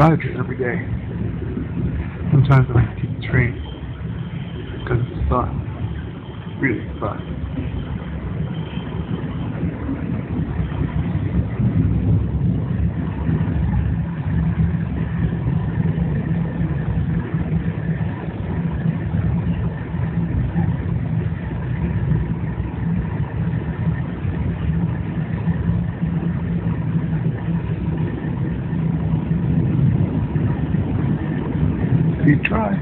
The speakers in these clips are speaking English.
drive here every day. Sometimes I like to take the train because it's fun, really fun. You try.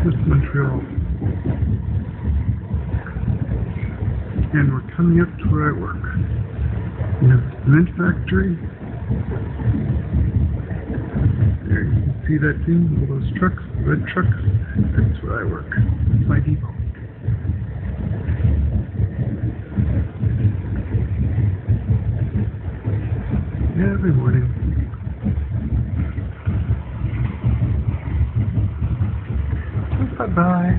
This is Montreal, and we're coming up to where I work. We have a cement factory. There, you can see that thing, all those trucks, red trucks. That's where I work. That's my depot. Every morning. Bye-bye.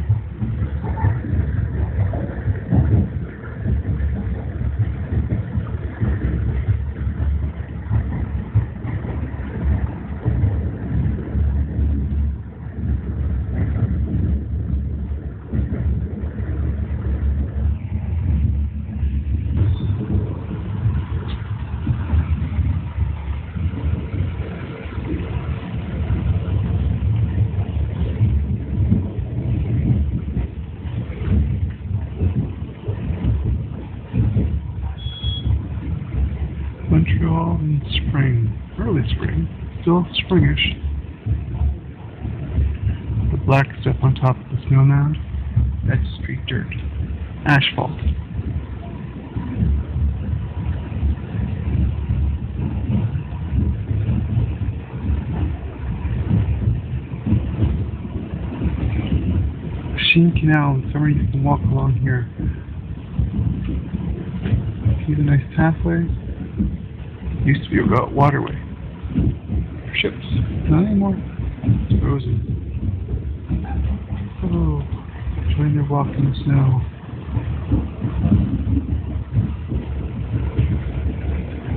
Montreal in spring, early spring, still springish. The black stuff on top of the snow mound, that's street dirt, asphalt. Machine Canal, and somebody can walk along here. See the nice pathways? Used to be a waterway for ships. Not anymore. It's frozen. Oh, enjoying their walk in the snow.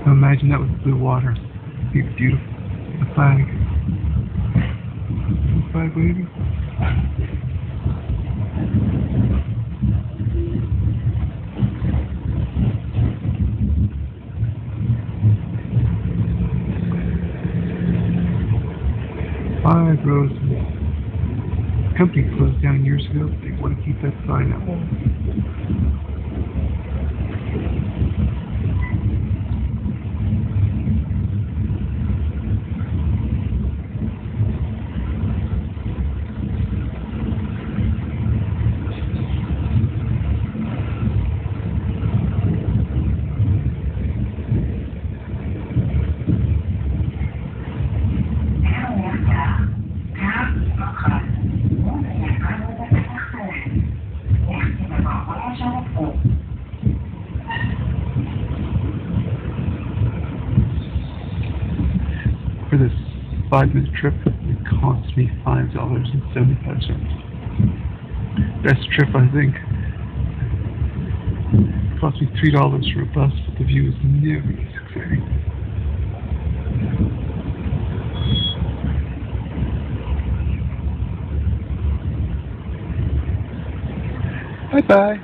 Now imagine that with blue water. It'd be beautiful. The flag. The flag waving. Five rows. The company closed down years ago, but they want to keep that sign up. For this 5-minute trip, it cost me $5.75. Best trip, I think. It cost me $3 for a bus, but the view is nearly as exciting. Bye-bye.